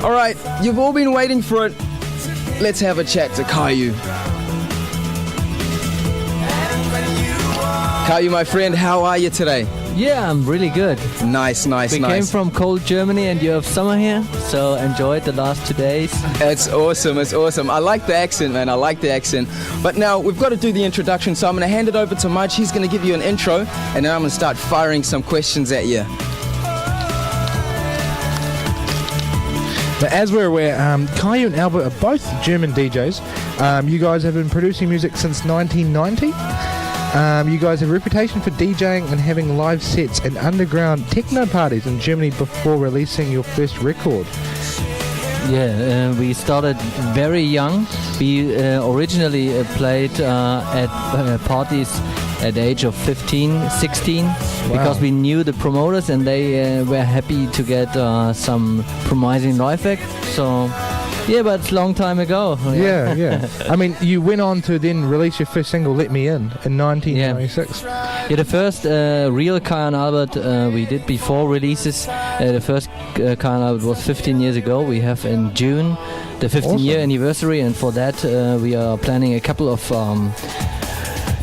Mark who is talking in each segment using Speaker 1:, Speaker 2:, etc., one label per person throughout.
Speaker 1: All right, you've all been waiting for it. Let's have a chat to Kyau. Kyau, my friend, how are you today?
Speaker 2: Yeah, I'm really good.
Speaker 1: Nice.
Speaker 2: We came from cold Germany and you have summer here, so enjoyed the last 2 days.
Speaker 1: It's awesome. I like the accent, man. I like the accent. But now we've got to do the introduction, so I'm going to hand it over to Majd. He's going to give you an intro, and then I'm going to start firing some questions at you.
Speaker 3: As we're aware, Kyau and Albert are both German DJs. You guys have been producing music since 1990. You guys have a reputation for DJing and having live sets and underground techno parties in Germany before releasing your first record.
Speaker 2: Yeah, we started very young. We originally played at parties at the age of 15, 16, because we knew the promoters and they were happy to get some promising live act. So, yeah, but it's a long time ago.
Speaker 3: Yeah. I mean, you went on to then release your first single, Let Me In 1996.
Speaker 2: Yeah, the first real Kyau Albert we did before releases. The first Kyau Albert was 15 years ago. We have in June the 15-year anniversary, and for that we are planning a couple of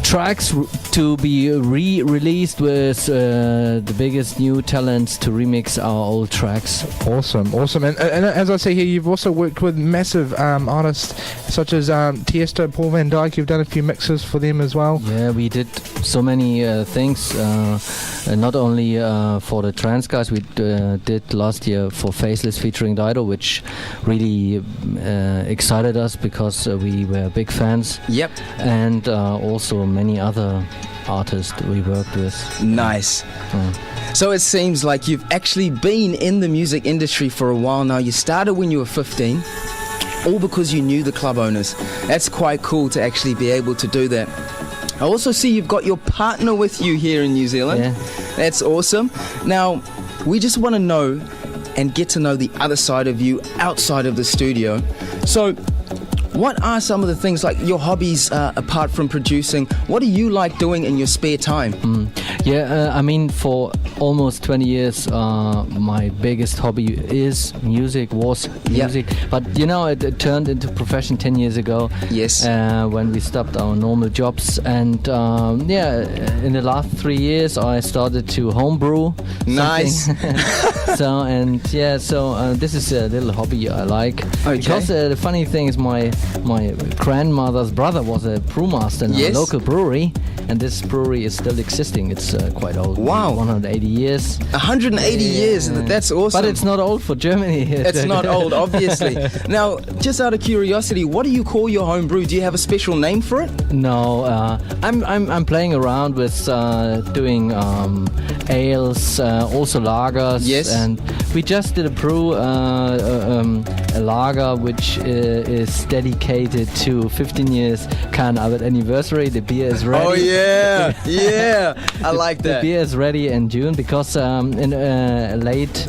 Speaker 2: tracks to be re-released with the biggest new talents to remix our old tracks.
Speaker 3: Awesome. And as I see here, you've also worked with massive artists such as Tiesto, Paul van Dyk. You've done a few mixes for them as well.
Speaker 2: Yeah, we did so many things, not only for the trance guys. We did last year for Faceless featuring Dido, which really excited us because we were big fans.
Speaker 1: Yep.
Speaker 2: And also many other artists we worked with.
Speaker 1: Nice. So it seems like you've actually been in the music industry for a while now. You started when you were 15, all because you knew the club owners. That's quite cool to actually be able to do that. I also see you've got your partner with you here in New Zealand.
Speaker 2: Yeah.
Speaker 1: That's awesome. Now, we just want to know and get to know the other side of you outside of the studio. So, what are some of the things, like your hobbies apart from producing? What do you like doing in your spare time?
Speaker 2: I mean, for almost 20 years, my biggest hobby was music. But, you know, it turned into profession 10 years ago.
Speaker 1: Yes.
Speaker 2: When we stopped our normal jobs. And, in the last 3 years, I started to homebrew.
Speaker 1: Nice.
Speaker 2: So this is a little hobby I like. Okay. Because the funny thing is my grandmother's brother was a brewmaster in a local brewery, and this brewery is still existing. It's quite old.
Speaker 1: Wow.
Speaker 2: 180 years.
Speaker 1: 180 years, that's awesome.
Speaker 2: But it's not old for Germany.
Speaker 1: It's not old, obviously. Now, just out of curiosity, what do you call your home brew? Do you have a special name for it?
Speaker 2: No, I'm playing around with doing ales, also lagers.
Speaker 1: Yes.
Speaker 2: And we just did a brew, a lager which is dedicated to 15 years Kyau Albert anniversary. The beer is ready.
Speaker 1: Oh yeah, I like that.
Speaker 2: The beer is ready in June because in late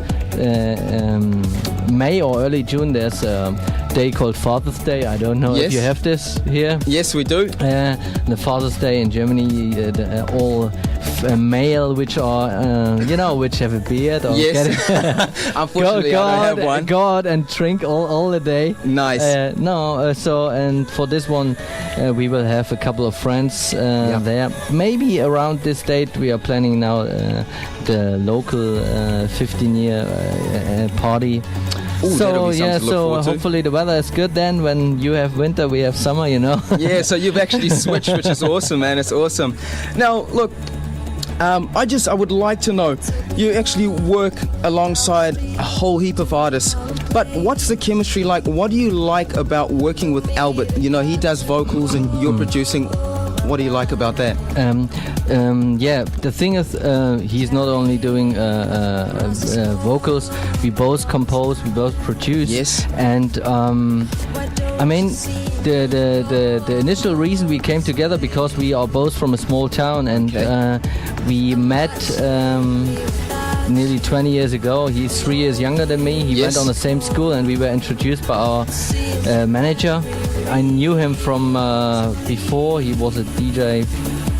Speaker 2: May or early June there's a day called Father's Day. I don't know if you have this here.
Speaker 1: Yes, we do.
Speaker 2: The Father's Day in Germany, all male which are which have a beard or
Speaker 1: unfortunately I don't have one.
Speaker 2: Go out and drink all the day.
Speaker 1: Nice.
Speaker 2: And for this one we will have a couple of friends there. Maybe around this date we are planning now the local 15-year party.
Speaker 1: Ooh,
Speaker 2: so hopefully the weather is good then. When you have winter, we have summer, you know.
Speaker 1: Yeah, so you've actually switched, which is awesome, man. It's awesome. Now, look, I would like to know, you actually work alongside a whole heap of artists, but what's the chemistry like? What do you like about working with Albert? You know, he does vocals and you're producing. What do you like about that? The thing is, he's not only doing vocals. We both compose, we both produce. Yes.
Speaker 2: And I mean, the initial reason we came together because we are both from a small town, and we met nearly 20 years ago. He's 3 years younger than me. He went on the same school, and we were introduced by our manager. I knew him from before. He was a DJ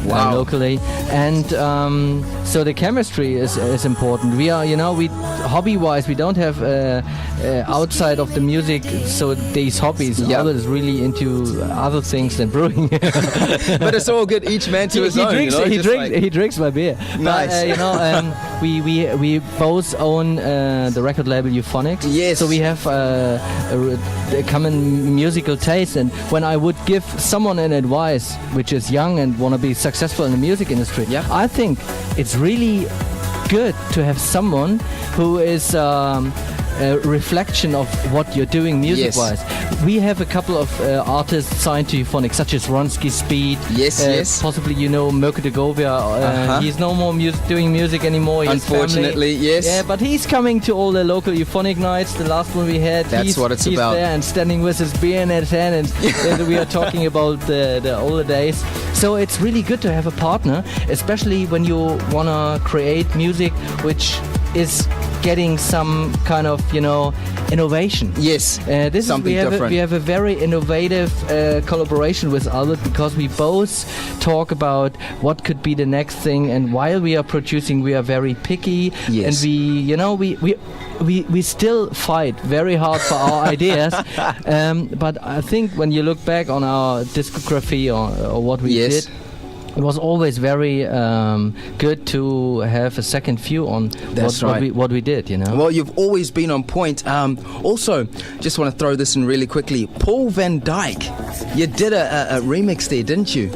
Speaker 1: Wow.
Speaker 2: locally, and so the chemistry is important. We are, we hobby-wise, we don't have outside of the music. So these hobbies,
Speaker 1: Yep.
Speaker 2: Albert is really into other things than brewing.
Speaker 1: But it's all good. Each man to his own.
Speaker 2: He drinks my beer.
Speaker 1: Nice.
Speaker 2: But, we both own the record label Anphonic.
Speaker 1: Yes.
Speaker 2: So we have a common musical taste, and when I would give someone an advice which is young and want to be successful in the music industry,
Speaker 1: Yeah.
Speaker 2: I think it's really good to have someone who is a reflection of what you're doing music-wise. We have a couple of artists signed to Anphonic, such as Ronsky Speed.
Speaker 1: Yes.
Speaker 2: Possibly Mirko de Govia. He's no more doing music anymore. He has
Speaker 1: Unfortunately,
Speaker 2: family.
Speaker 1: yes.
Speaker 2: Yeah, but he's coming to all the local Anphonic nights. The last one we had,
Speaker 1: That's what it's
Speaker 2: he's
Speaker 1: about.
Speaker 2: there and standing with his beer in his hand, and we are talking about the older days. So it's really good to have a partner, especially when you want to create music which is getting some kind of innovation.
Speaker 1: Yes.
Speaker 2: This
Speaker 1: Something
Speaker 2: is,
Speaker 1: different.
Speaker 2: we have a very innovative collaboration with Albert, because we both talk about what could be the next thing, and while we are producing, we are very picky.
Speaker 1: Yes.
Speaker 2: And we still fight very hard for our ideas. But I think when you look back on our discography or what we
Speaker 1: Yes.
Speaker 2: did, it was always very good to have a second view on
Speaker 1: That's right.
Speaker 2: what we did,
Speaker 1: Well, you've always been on point. Also, just want to throw this in really quickly. Paul van Dyk, you did a remix there, didn't you?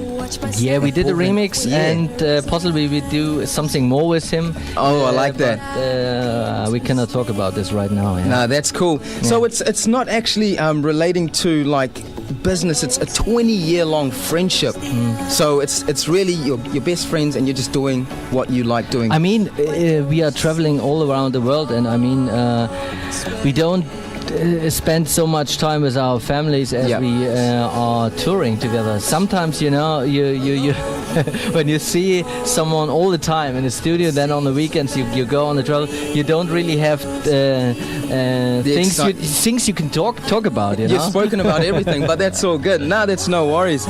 Speaker 2: Yeah, we did a remix,
Speaker 1: Yeah.
Speaker 2: and possibly we do something more with him.
Speaker 1: Oh, I like that.
Speaker 2: But, we cannot talk about this right now. Yeah.
Speaker 1: No, that's cool. So it's not actually relating to like business. It's a 20-year-long friendship. So it's really your best friends, and you're just doing what you like doing.
Speaker 2: I mean, we are traveling all around the world, and I mean, we don't spend so much time with our families as
Speaker 1: Yep.
Speaker 2: we are touring together. Sometimes, you when you see someone all the time in the studio, then on the weekends you go on the travel, you don't really have things you can talk about.
Speaker 1: You've spoken about everything, but that's all good. No, that's no worries.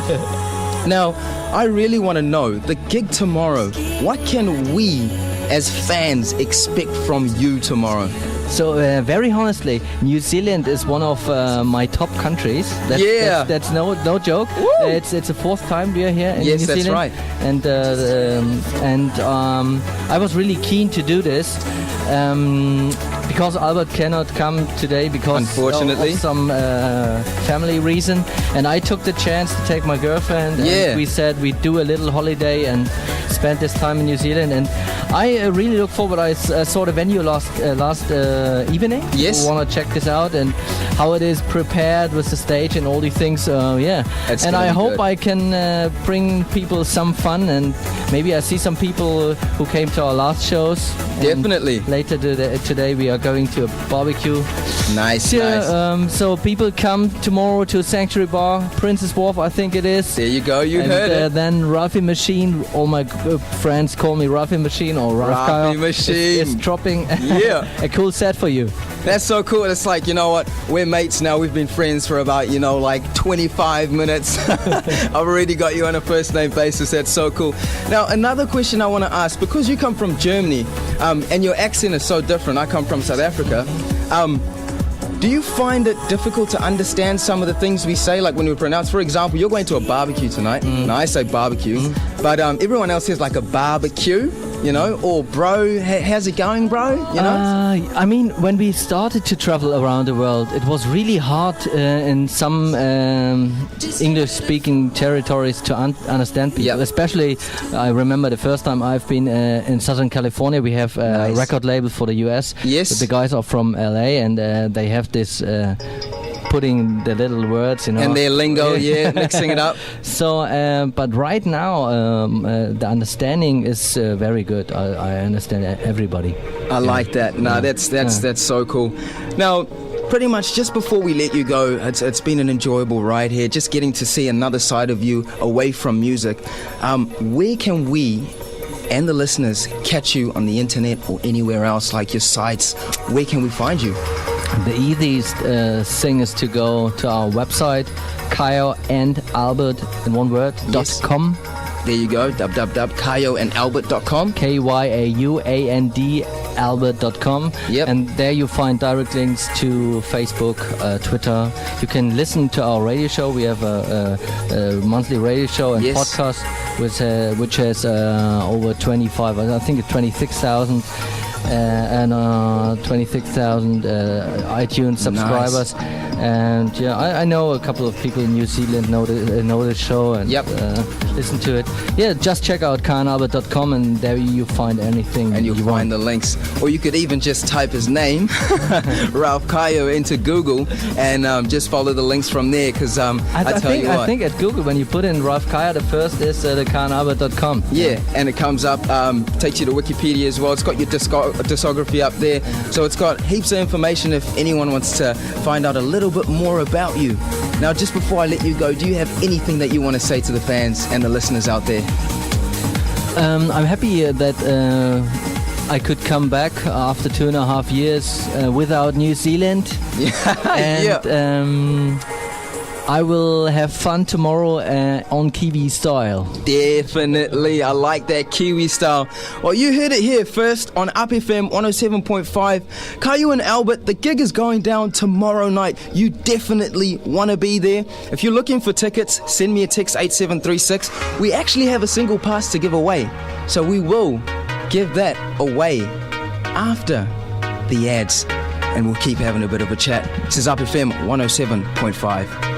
Speaker 1: Now, I really want to know, the gig tomorrow, what can we as fans expect from you tomorrow?
Speaker 2: So very honestly, New Zealand is one of my top countries. That's no joke. It's the fourth time we are here in New Zealand.
Speaker 1: Yes, that's right.
Speaker 2: And I was really keen to do this because Albert cannot come today because
Speaker 1: unfortunately
Speaker 2: of some family reason, and I took the chance to take my girlfriend. And we said we'd do a little holiday and spend this time in New Zealand, and I really look forward. I saw the venue last evening.
Speaker 1: Yes.
Speaker 2: You want to check this out and how it is prepared with the stage and all these things.
Speaker 1: It's
Speaker 2: and
Speaker 1: gonna
Speaker 2: I
Speaker 1: be
Speaker 2: hope
Speaker 1: good.
Speaker 2: I can bring people some fun, and maybe I see some people who came to our last shows.
Speaker 1: Definitely.
Speaker 2: And later today we are going to a barbecue.
Speaker 1: Nice.
Speaker 2: So people come tomorrow to Sanctuary Bar, Princess Wharf, I think it is.
Speaker 1: There you go. You
Speaker 2: And
Speaker 1: heard it.
Speaker 2: then Ralphie Machine, all my friends call me Ralphie Machine or Ralph Kyle.
Speaker 1: Ralphie Machine.
Speaker 2: Is dropping
Speaker 1: Yeah.
Speaker 2: a cool set for you.
Speaker 1: That's so cool. It's like, you know what? We're mates now. We've been friends for about, like 25 minutes. I've already got you on a first name basis. That's so cool. Now, another question I want to ask, because you come from Germany and your accent is so different. I come from South Africa. Do you find it difficult to understand some of the things we say, like when we pronounce? For example, you're going to a barbecue tonight. Now, I say barbecue, but everyone else says like a barbecue, or bro, how's it going, bro?
Speaker 2: I mean, when we started to travel around the world, it was really hard in some English-speaking territories to understand people.
Speaker 1: Yep.
Speaker 2: Especially, I remember the first time I've been in Southern California. We have a record label for the US.
Speaker 1: Yes.
Speaker 2: The guys are from LA, and they have this putting the little words,
Speaker 1: And their lingo, mixing it up.
Speaker 2: So, but right now, the understanding is very good. I understand everybody.
Speaker 1: I like that. No, that's so cool. Now, pretty much just before we let you go, it's been an enjoyable ride here, just getting to see another side of you away from music. Where can we and the listeners catch you on the internet or anywhere else, like your sites? Where can we find you?
Speaker 2: The easiest thing is to go to our website, Kyau and Albert in one word,
Speaker 1: Yes.
Speaker 2: .com.
Speaker 1: There you go, www.kyauandalbert.com.
Speaker 2: KYAUAND Albert.com.
Speaker 1: Yep.
Speaker 2: And there you find direct links to Facebook, Twitter. You can listen to our radio show. We have a monthly radio show and
Speaker 1: Yes.
Speaker 2: podcast which has over 25, I think it's 26,000 and 26,000 iTunes subscribers. And yeah, I know a couple of people in New Zealand know the show and
Speaker 1: Yep.
Speaker 2: listen to it. Yeah, just check out kyauandalbert.com and there you find anything
Speaker 1: And you'll
Speaker 2: you
Speaker 1: find
Speaker 2: want.
Speaker 1: the links. Or you could even just type his name, Ralph Kyau, into Google and just follow the links from there. Because I
Speaker 2: think at Google, when you put in Ralph Kyau, the first is the kyauandalbert.com.
Speaker 1: Yeah, and it comes up, takes you to Wikipedia as well. It's got your discography up there. So it's got heaps of information if anyone wants to find out a little bit more about you. Now, just before I let you go, do you have anything that you want to say to the fans and the listeners out there?
Speaker 2: I'm happy that I could come back after 2.5 years without New Zealand. And I will have fun tomorrow on Kiwi style.
Speaker 1: Definitely, I like that Kiwi style. Well, you heard it here first on Up FM 107.5. Kyau and Albert, the gig is going down tomorrow night. You definitely want to be there. If you're looking for tickets, send me a text 8736. We actually have a single pass to give away, so we will give that away after the ads, and we'll keep having a bit of a chat. This is Up FM 107.5.